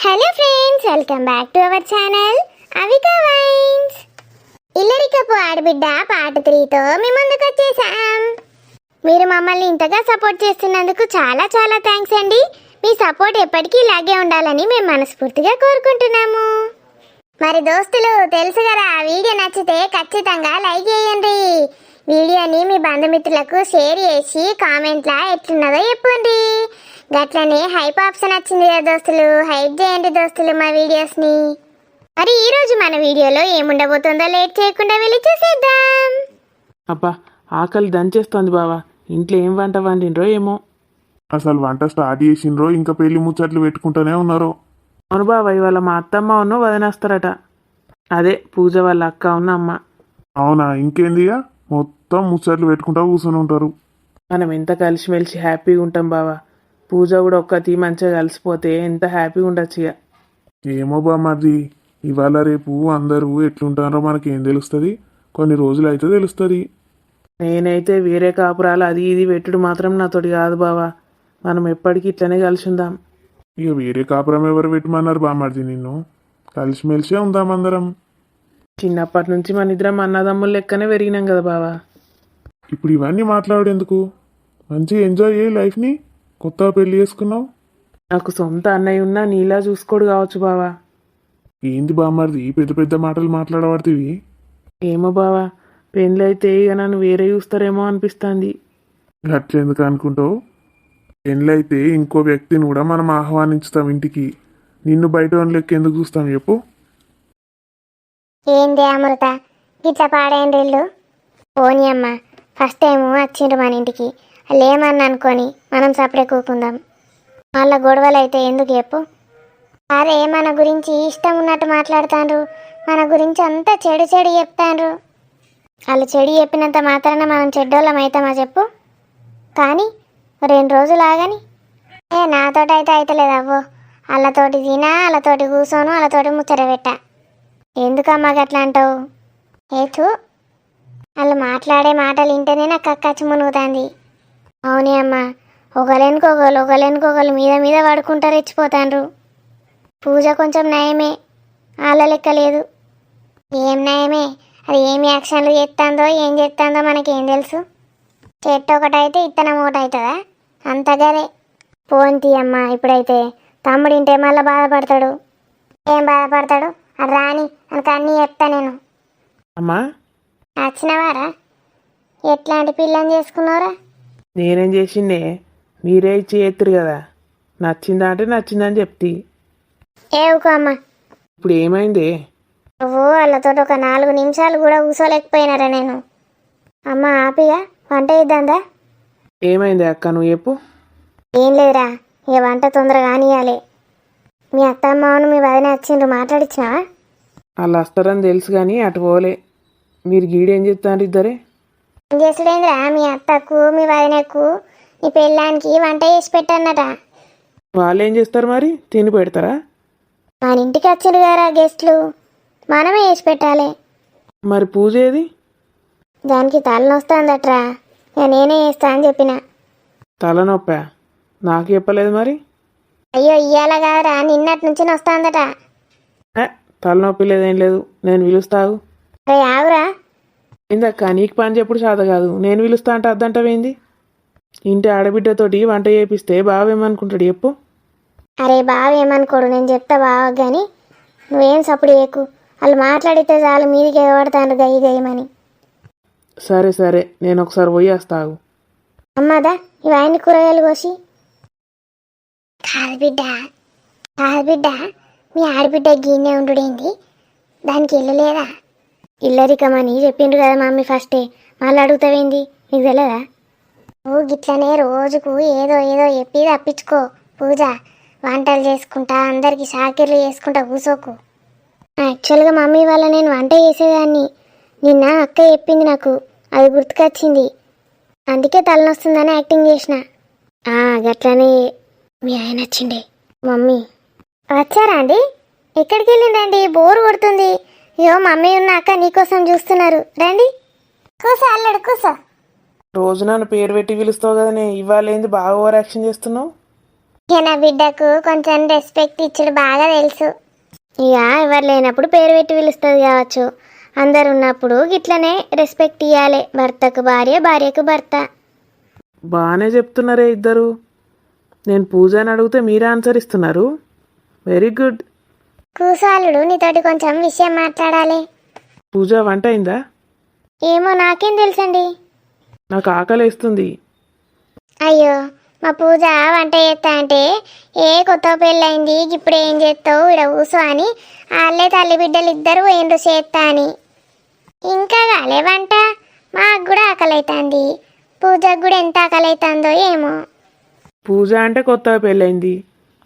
Hello friends, welcome back to our channel Avika wines. ఇల్లరికపు ఆడబిడ్డ part 3తో మీ ముందుకు వచ్చేసాం. మీరు మమ్మల్ని ఇంతగా సపోర్ట్ చేస్తున్నందుకు చాలా చాలా థ్యాంక్స్ అండి. మీ సపోర్ట్ ఎప్పటికీ ఇలాగే ఉండాలని మేము మనస్ఫూర్తిగా కోరుకుంటున్నాము. మరి దోస్తులు తెలుసు కదా, వీడియో నచ్చితే ఖచ్చితంగా లైక్ చేయండి. వీడియోని మీ బంధుమిత్రులకు షేర్ చేసి కామెంట్లా ఎట్లున్నదో చెప్పండి. గట్లనే హైప్ ఆప్షన్ వచ్చింది కదా దోస్తులు, హైప్ చేయండి దోస్తులు మా వీడియోస్ని. మరి ఈరోజు మన వీడియోలో ఏముండబోతుందో లేట్ చేయకుండా వెళ్ళి చూసేద్దాం. అబ్బా, ఆకలి దంచేస్తుంది బావా. ఇంట్లో ఏం వంట వండినరో ఏమో. అసలు వంట స్టార్ట్ చేసిండ్రో ఇంకా పెళ్లి ముచ్చట్లు పెట్టుకుంటూనే ఉన్నారో. అవును బావా, ఇవాళ మా అత్తమ్మ ఉన్న వదినేస్తారట. అదే పూజ వాళ్ళ అక్క ఉన్న అమ్మ. అవునా, ఇంకేందిగా మొత్తం ముచ్చట్లు పెట్టుకుంటా కూర్చొని ఉంటారు. మనం ఎంత కలిసిమెలిసి హ్యాపీగా ఉంటాం బావా. పూజ కూడా ఒక్కటి మంచిగా కలిసిపోతే ఎంత హ్యాపీగా ఉండొచ్చు ఇక. ఏమో బామ్మది, ఇవాళ రేపు అందరూ ఎట్లుంటారో మనకేం తెలుస్తుంది. కొన్ని రోజులు అయితే తెలుస్తుంది. నేనైతే వేరే కాపురాలు అది ఇది పెట్టుడు మాత్రం నాతోటి కాదు బావా. మనం ఎప్పటికీ ఇట్లనే కలిసి ఉందాం. ఇక వేరే కాపురం ఎవరు పెట్టమన్నారు బామ్మది నిన్ను? కలిసిమెలిసే ఉందాం అందరం. చిన్నప్పటి నుంచి మన ఇద్దరం అన్నదమ్ములు లెక్కనే పెరిగినాం కదా బావా. ఇప్పుడు ఇవన్నీ మాట్లాడేందుకు? మంచిగా ఎంజాయ్ చేయి లైఫ్ని. కొత్తగా పెళ్లి చేసుకున్నావు. నాకు సొంత అన్నయ్య ఉన్నా నీలా చూసుకోడు కావచ్చు బావా. ఏంది బామ్మది పెద్ద పెద్ద మాటలు మాట్లాడబడుతుంది? ఏమో బావా, పెళ్ళైతే ఇక నన్ను వేరే చూస్తారేమో అనిపిస్తుంది. అట్లెందుకు అనుకుంటావు? పెళ్ళైతే ఇంకో వ్యక్తిని కూడా మనం ఆహ్వానించుతాం ఇంటికి. నిన్ను బయట వాళ్ళ లెక్క ఎందుకు చూస్తాం చెప్పు? ఏంది అమృత గిట్లా పాడేండ్రిల్లు? పోనీ అమ్మ, ఫస్ట్ టైం వచ్చిండ్రు మన ఇంటికి, వాళ్ళు ఏమన్నా అనుకొని మనం సపడే కూకుందాం. వాళ్ళ గొడవలు అయితే ఎందుకు చెప్పు? అరే, మన గురించి ఇష్టం ఉన్నట్టు మాట్లాడుతాండ్రు, మన గురించి అంతా చెడు చెడు చెప్తాండ్రు. వాళ్ళు చెడు చెప్పినంత మాత్రాన మనం చెడ్డోళ్ళం అవుతామా చెప్పు? కానీ 2 రోజులు ఆగని నాతోటి అయితే అవుతలేదు అవ్వో. వాళ్ళతోటి తినా, వాళ్ళతోటి కూర్చోను, వాళ్ళతోటి ముచ్చట పెట్టా. ఎందుకమ్మా గట్లా అంటావు? ఏచు, వాళ్ళు మాట్లాడే మాటలు వింటేనే నాకు కక్కచ్చి మునుగుతుంది. అవునే అమ్మా, ఒకళ్ళెనుకోగలు మీద మీద పడుకుంటారు, రెచ్చిపోతాండ్రు. పూజ కొంచెం నయమే, వాళ్ళ లెక్క లేదు. ఏం నయమే, అది ఏమి యాక్షన్లు చేస్తుందో ఏం చేస్తుందో మనకేం తెలుసు? చెట్టు ఒకటైతే ఇత్తనం ఒకటి అవుతుందా? అంతగదే. పోంతి అమ్మ, ఇప్పుడైతే తమ్ముడింటే మళ్ళీ బాధపడతాడు. ఏం బాధపడతాడు? అది రాని అనకు అన్నీ చెప్తా నేను. అమ్మా, వచ్చినవారా? ఎట్లాంటి పిల్లని చేసుకున్నారా? నేనేం చేసిండే? మీరే ఇచ్చి ఎత్తురు కదా. నచ్చిందా అంటే నచ్చిందని చెప్తి. ఏవుకో అమ్మ. ఇప్పుడు ఏమైంది? నువ్వు వాళ్ళతో ఒక 4 నిమిషాలు కూడా కూర్చోలేకపోయినారా నేను? అమ్మ ఆపిగా వంట ఇద్దాందా? ఏమైంది అక్క, నువ్వు చెప్పు. ఏం లేదురా, ఇక వంట తొందరగా కానియాలి. మీ అత్తమ్మను మీ వదిన వచ్చిండ్రు, మాట్లాడిచ్చినావా? వాళ్ళు వస్తారని తెలుసు కానీ అటు పోలే. మీరు గీడేం చెప్తారు ఇద్దరే? ఏం చేసుడేంద్రా, మీ అత్తకు మీ వదినకు నీ పెళ్ళానికి వంట చేసి పెట్టన్నట. వాళ్ళు ఏం చేస్తారు మరి? తిని పెడతారా? మన ఇంటికి వచ్చిండ్రు కదా గెస్ట్లు, మనమే చేసి పెట్టాలి. మరి పూజ ఏది? దానికి తలనొస్తుందట్రా, ఇక నేనే చేస్తా అని చెప్పిన. తలనొప్పా? నాకు చెప్పలేదు మరి. అయ్యో, ఇయ్యాల కాదురా, నిన్నటి నుంచి వస్తుందట. తలనొప్పి లేదేం లేదు, నేను పిలుస్తావు. రే ఆగురా. ఇందక్క, నీకు పని చెప్పుడు చేత కాదు, నేను పిలుస్తా అంటే అద్దంటవేంది? ఇంటి ఆడబిడ్డతోటి వంట చేపిస్తే బావేమనుకుంటాడు చెప్పు? అరే బావ ఏమనుకోడు, నేను చెప్తా బావ, కానీ నువ్వేం సప్పుడు చేయకు. వాళ్ళు మాట్లాడితే చాలు మీదికి ఎగబడతాను గయ్యి గయ్యమని. సరే సరే, నేను ఒకసారి పోయి వస్తావు. అమ్మదా, ఇవన్నీ కూరగాయలు కోసి. కాదు బిడ్డ, మీ ఆడబిడ్డ గిన్నె ఉండుడేంది? దానికి ఇల్లు లేదా? ఇల్లరికమని చెప్పిండ్రు కదా మమ్మీ ఫస్టే, మళ్ళీ అడుగుతావేంది? నీకు తెలియదా? నువ్వు గిట్లనే రోజుకు ఏదో ఏదో చెప్పి తప్పించుకో. పూజ వంటలు చేసుకుంటా, అందరికి షాకిర్లు చేసుకుంటా కూసోకు. యాక్చువల్గా మమ్మీ వల్ల నేను వంట చేసేదాన్ని. నిన్న అక్క చెప్పింది నాకు, అది గుర్తుకొచ్చింది. అందుకే తలనొస్తుందని యాక్టింగ్ చేసిన. గట్లనే. మీ ఆయన వచ్చిండే. మమ్మీ వచ్చారా అండి? ఎక్కడికి వెళ్ళిందండి? బోరు కొడుతుంది. అయ్యో, మమ్మీ ఉన్న అక్క నీకోసం చూస్తున్నారు, రండి. కూసో అల్లడు, కూసో. రోజు నన్ను పేరు పెట్టి పిలుస్తావు కదనే, ఇవాళ ఏంది బాగా ఓవర్ యాక్షన్ చేస్తున్నావు? ఇక నా బిడ్డకు కొంచెం రెస్పెక్ట్ ఇచ్చుడు బాగా తెలుసు. ఇక ఎవరు లేనప్పుడు పేరు పెట్టి పిలుస్తుంది కావచ్చు, అందరు ఉన్నప్పుడు గిట్లనే రెస్పెక్ట్ ఇవ్వాలి. భర్తకు భార్య, భార్యకు భర్త. బాగానే చెప్తున్నారే ఇద్దరు. నేను పూజ అని అడిగితే మీరే ఆన్సర్ ఇస్తున్నారు. Very good. కూసాలుడు నీతోటి కొంచెం విషయం మాట్లాడాలి. పూజ వంట అయిందా? ఏమో నాకేం తెలుసండి. నాకు ఆకలేస్తుంది. అయ్యో, మా పూజ వంట చేస్తా అంటే ఏ కొత్త పెళ్ళయింది ఇప్పుడు ఏం చేస్తావు ఇక్కడ కూసో అని వాళ్ళే తల్లి బిడ్డలు ఇద్దరు పోయిండ్రు చేస్తా అని. ఇంకా కాలే వంట. మాకు కూడా ఆకలి అవుతుంది. పూజకు కూడా ఎంత ఆకలి అవుతుందో ఏమో. పూజ అంటే కొత్తగా పెళ్ళయింది,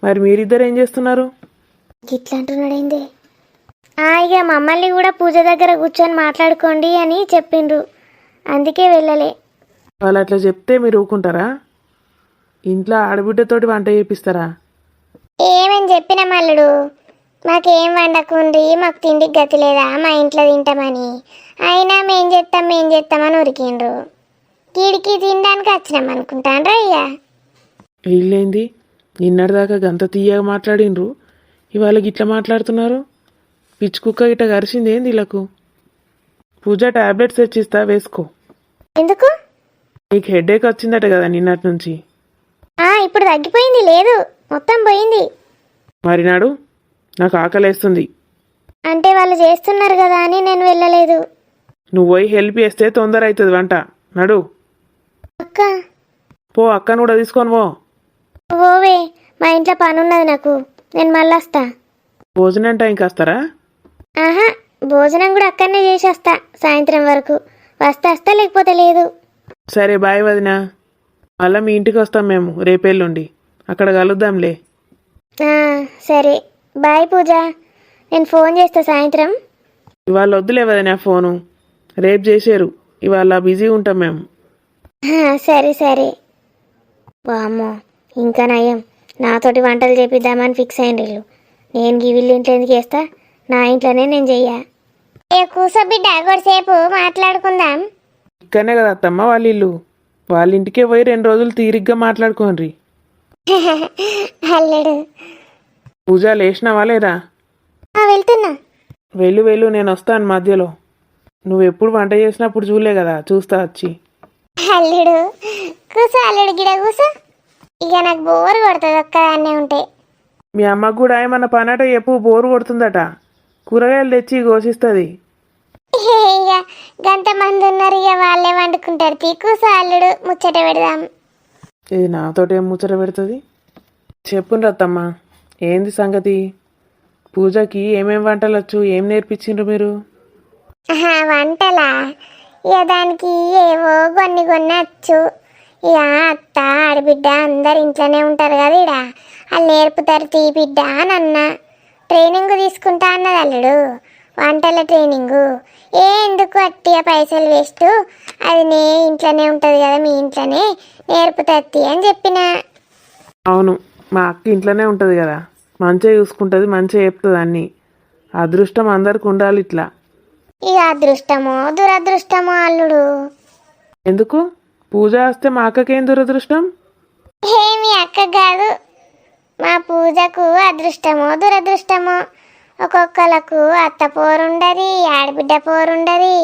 మరి మీరిద్దరు ఏం చేస్తున్నారు? గిట్లా అంటున్నాడేంది? ఇక మమ్మల్ని కూడా పూజ దగ్గర కూర్చొని మాట్లాడుకోండి అని చెప్పిండ్రు, అందుకే వెళ్ళలే. వాళ్ళు అట్లా చెప్తే మీరు ఊరుకుంటారా? ఇంట్లో ఆడబిడ్డతోటి వంట చేపిస్తారా? ఏమని చెప్పిన మల్లుడు, మాకేం వండకుండ్రి, మాకు తిండికి గతి లేదా, మా ఇంట్లో తింటామని. అయినా మేం చేస్తామని ఉరికిండ్రు. కీడికి తినడానికి వచ్చినాం అనుకుంటాండ్రా అయ్యా. వీళ్ళేంది నిన్నటిదాకా గంత తీయగా మాట్లాడిండ్రు, ఇవాళ గిట్లా మాట్లాడుతున్నారు. పిచ్చి కుక్క గిట్ట కరిచింది ఏంది వీళ్ళకు? పూజ టాబ్లెట్స్ తెచ్చిస్తా, వేసుకో. ఎందుకు? నీకు హెడేక్ వచ్చిందట కదా నిన్నటి నుంచి. ఇప్పుడు తగ్గిపోయింది, లేదు మొత్తం పోయింది. మరి నాడు నాకు ఆకలేస్తుంది. అంటే వాళ్ళు చేస్తున్నారు కదా అని నేను వెళ్ళలేదు. నువ్వు పోయి హెల్ప్ చేస్తే తొందర అవుతుంది వంట. నడు. అక్క పో, అక్కను కూడా తీసుకొని పో. ఓవే, మా ఇంట్లో పని ఉన్నది నాకు, నేను మళ్ళీ వస్తా. భోజనం టైంకి వస్తారా? ఆహా, భోజనం కూడా అక్కడనే చేసేస్తా సాయంత్రం వరకు. వస్తా లేకపోతే లేదు. సరే బాయ్ వదినా. మళ్ళీ మీ ఇంటికి వస్తాం మేము రేపెల్లుండి, అక్కడ కలుద్దాంలే. సరే బాయ్ పూజ, నేను ఫోన్ చేస్తా సాయంత్రం. ఇవాళ వద్దులే వదినా ఫోను, రేపు చేశారు. ఇవాళ బిజీ ఉంటాం మేము. సరే. వామ్మో, ఇంకా నయం, నాతోటి వంటలు చేపిద్దామని ఫిక్స్ అయ్యిండ్రు వీళ్ళు. నేను వీళ్ళ ఇంట్లో ఎందుకు చేస్తా, నా ఇంట్లోనే నేను చెయ్యా. కూసో బిడ్డ, కొద్దిసేపు మాట్లాడుకుందాం. ఇక్కడనే కదా అత్తమ్మ వాళ్ళ ఇల్లు, వాళ్ళ ఇంటికే పోయి 2 రోజులు తీరిగ్గా మాట్లాడుకోండి. అల్లుడు, పూజ లేచినావా లేదా? వెళ్తున్నా. వెళ్ళు, నేను వస్తాను మధ్యలో. నువ్వు ఎప్పుడు వంట చేసినప్పుడు చూడలే కదా, చూస్తా వచ్చి. అల్లుడు కూసో, అల్లుడు గిడ కూసో. ఇక నాకు బోర్ కొడుతుంది ఒక్కదాన్నే ఉంటే. మీ అమ్మకు కూడా ఏమన్నా పనట చెప్పు, బోరు కొడుతుందట. కూరగాయలు తెచ్చి కోసిస్తుంది. ఇక గంట మంది ఉన్నారు, ఇక వాళ్ళే వండుకుంటారు. కూసో అల్లుడు, ముచ్చట పెడదాం. ఇది నాతోటేం ముచ్చట పెడుతుంది? చెప్పుండ్రు అత్తమ్మ, ఏంది సంగతి? పూజకి ఏమేం వంటలు వచ్చు, ఏం నేర్పించిండ్రు మీరు? వంటలా? ఇక దానికి ఏవో కొన్ని వచ్చు. ఇక అత్త ఆడబిడ్డ అందరు ఇంట్లోనే ఉంటారు కదా, ఇడ వాళ్ళు నేర్పుతారు. తీ బిడ్డ అని అన్న, ట్రైనింగ్ తీసుకుంటా అన్నది అల్లుడు, వంటల ట్రైనింగు. ఎందుకు అట్టిగా పైసలు వేస్ట్, అది ఇంట్లోనే ఉంటుంది కదా, మీ ఇంట్లోనే నేర్పుతీ అని చెప్పిన. అవును, మా అక్క ఇంట్లోనే ఉంటుంది కదా, మంచిగా చూసుకుంటుంది, మంచిగా చెప్తుంది అన్నీ. అదృష్టం అందరికి ఉండాలి ఇట్లా. ఇక అదృష్టమో దురదృష్టమో అల్లుడు. ఎందుకు? పూజ వస్తే మా అక్కకేం దురదృష్టం? మీ అక్క కాదు, మా పూజకు అదృష్టమో దురదృష్టమో. ఒక్కొక్కలకు అత్త పోరుండది, ఆడబిడ్డ పోరుండది.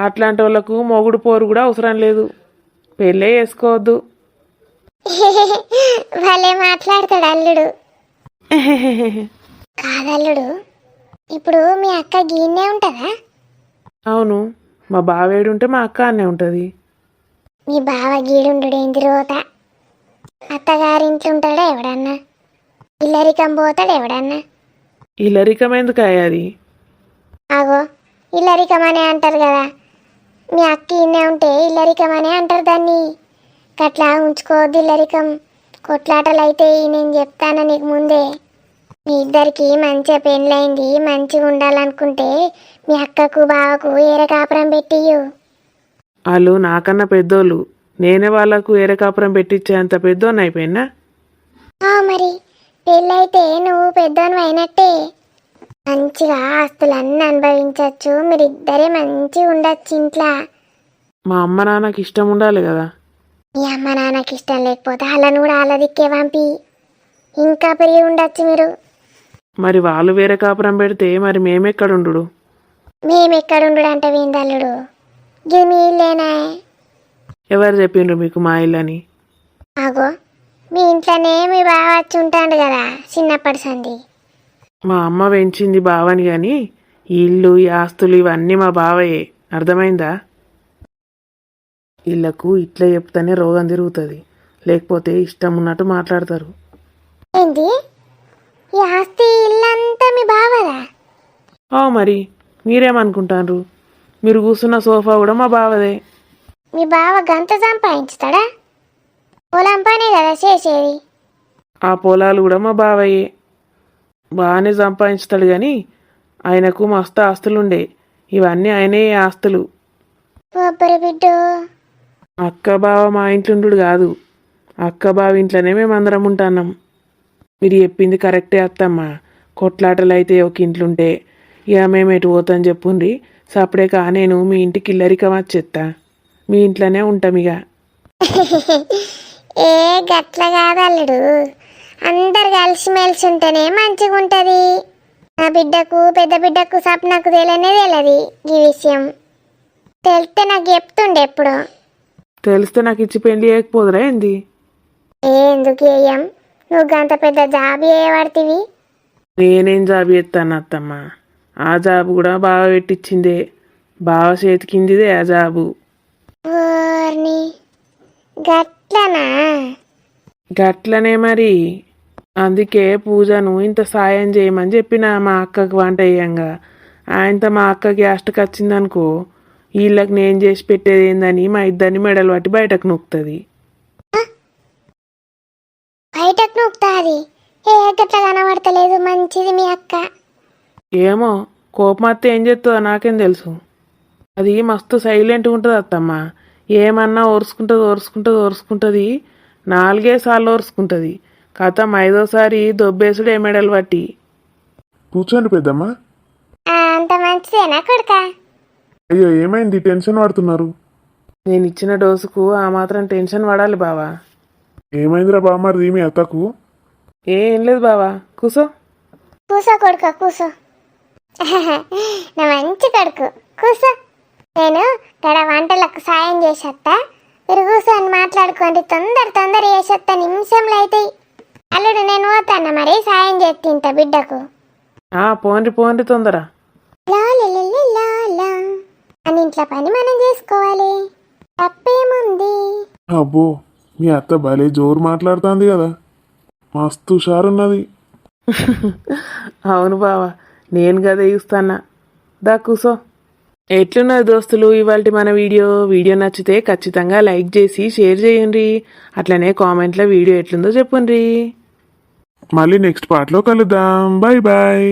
అట్లాంటి వాళ్ళకు మొగుడు పోరు కూడా అవసరం లేదు, పెళ్ళే చేసుకోవద్దు. భలే మాట్లాడతాడు అల్లుడు. కాదల్లుడు, ఇప్పుడు మీ అక్క గీన్నే ఉంటుందా? అవును, మా బావేడుంటే మా అక్క అన్నే ఉంటుంది. మీ బావ గీడుండు ఏంది రోత? అత్తగారింట్లో ఉంటాడా ఎవడన్నా? ఇల్లరికం పోతాడు ఎవడన్నా? ఇల్లరికం ఎందుకు అయ్యాది? ఆగో, ఇల్లరికం అనే అంటారు కదా, మీ అక్క ఇన్నే ఉంటే ఇల్లరికం అనే అంటారు దాన్ని. గట్లా ఉంచుకోవద్దు ఇల్లరికం, కొట్లాటలు అయితే నేను చెప్తాను నీకు ముందే. మీ ఇద్దరికి మంచిగా పెళ్ళైంది, మంచిగా ఉండాలనుకుంటే మీ అక్కకు బావకు ఏరే కాపురం పెట్టియు. వాళ్ళు నాకన్నా పెద్దోళ్ళు, నేనే వాళ్ళకు ఏరే కాపురం పెట్టించేంత పెద్దోన్ని అయిపోయినా. మరి పెళ్ళైతే నువ్వు పెద్దోని అయినట్టే. మంచిగా ఆస్తులన్నీ అనుభవించవచ్చు, మీరిద్దరే మంచిగా ఉండొచ్చు ఇంట్లో. మా అమ్మ నాన్నకి ఇష్టం ఉండాలి కదా. మీ అమ్మ నాన్నకి ఇష్టం లేకపోతే వాళ్ళని కూడా వాళ్ళ దిక్కే పంపి. ఇంకా పెరిగి ఉండొచ్చు మీరు. మరి వాళ్ళు వేరే కాపురం పెడితే మరి మేమెక్కడుండు? మేమెక్కడుండు అంటే వీందల్లుడు గిది మీ ఇల్లేనా? ఎవరు చెప్పిండ్రు మీకు మా ఇల్లని? ఆగో మీ ఇంట్లోనే మీ బావ వచ్చి ఉంటాడు కదా చిన్నప్పటి సంది. మా అమ్మ పెంచింది బావని కానీ ఈ ఇల్లు ఈ ఆస్తులు ఇవన్నీ మా బావయే, అర్థమైందా? వీళ్ళకు ఇట్లా చెప్తానే రోగం తిరుగుతుంది, లేకపోతే ఇష్టం ఉన్నట్టు మాట్లాడతారు. ఏంటి ఈ ఆస్తి ఇల్లంతా మీ బావదా? మరి మీరేమనుకుంటారు? మీరు కూర్చున్న సోఫా కూడా మా బావదే. మీ బావ గంత సంపాదించుతాడా? పొలం పనే కదా చేసేది. ఆ పొలాలు కూడా మా బావయ్యే. బాగానే సంపాదించుతాడు కానీ ఆయనకు మస్తు ఆస్తులుండే, ఇవన్నీ ఆయనే ఆస్తులు. కొబ్బరి బిడ్డు. అక్క బావ మా ఇంట్లుండు కాదు, అక్క బావ ఇంట్లోనే మేమందరం ఉంటున్నాం. మీరు చెప్పింది కరెక్టే అత్తమ్మ. కొట్లాటలు అయితే ఒక ఇంట్లుంటే ఇక మేము ఎటు పోతాం చెప్పుండ్రి. సప్పుడేక నేను మీ ఇంటికి ఇల్లరికం వచ్చేస్తా, మీ ఇంట్లోనే ఉంటాం ఇక. ఏ గట్ల కాదు అల్లుడు, అందరు కలిసిమెలిసి ఉంటేనే మంచిగా ఉంటది. నా బిడ్డకు పెద్ద బిడ్డకు సప్నకు తెలియదు ఈ విషయం. తెలిస్తే నాకు చెప్తుండే ఎప్పుడు. తెలిస్తే నాకు ఇచ్చి పెళ్లి చేయకపోదురా ఏంది? ఎందుకు వేయం? నువ్వు గంత పెద్ద జాబ్ చేయబడితివి. నేనేం జాబ్ చేస్తాను అత్తమ్మ? ఆ జాబు కూడా బాగా పెట్టించిందే, బావ చేతికిందిదే ఆ జాబు. ఓర్ని గట్లనా? గట్లనే మరి. అందుకే పూజను ఇంత సాయం చేయమని చెప్పిన మా అక్కకు వంట వేయంగా. ఆయనతో మా అక్కకి అష్టకు వచ్చిందనుకో, వీళ్ళకి నేను చేసి పెట్టేది ఏందని మా ఇద్దరిని మెడలు పట్టి బయటకు నొక్కుతుంది. బయటకు నొక్కుతాది? ఏ గట్ల కనబడతలేదు. మంచిది మీ అక్క. ఏమో కోపం వస్తే ఏం చేస్తుందో నాకేం తెలుసు. అది మస్తు సైలెంట్గా ఉంటుంది అత్తమ్మ. ఏమన్నా ఓర్చుకుంటుంది. 4 సార్లు ఓర్చుకుంటుంది. కథం 5వసారి దొబ్బేసుడే మెడలు పట్టి. కూర్చోండి పెద్దమ్మ. అంత మంచిదేనా కొడుక? అయ్యో ఏమైంది, టెన్షన్ పడుతున్నారు? నేను ఇచ్చిన డోసుకు ఆ మాత్రం టెన్షన్ పడాలి బావా. ఏమైందిరా బామ్మర్ది మీ అత్తకు? ఏం లేదు బావా, కూసో. కూసో కొడుక కూసో. నా మంచి కొడుకు కూసో. నేను గడ వంటలకు సాయం చేసేస్తా, మీరు కూర్చొని మాట్లాడుకోండి. తొందర చేసేస్తా, నిమిషంలో అవుతాయి. అల్లుడు నేను పోతాను మరి, సాయం చేస్తా బిడ్డకు. పోండి తొందర. అని ఇంట్లో పని మనం చేసుకోవాలి, తప్పేముంది? అబ్బో మీ అత్త భలే జోరు మాట్లాడుతుంది కదా, మస్తు హుషారున్నది. అవును బావా, నేను కదా ఇస్తానా. దా కూసో. ఎట్లున్నది దోస్తులు ఇవాళ మన వీడియో నచ్చితే ఖచ్చితంగా లైక్ చేసి షేర్ చేయండి. అట్లనే కామెంట్లో వీడియో ఎట్లుందో చెప్పండి. మళ్ళీ నెక్స్ట్ పార్ట్లో కలుద్దాం. Bye bye.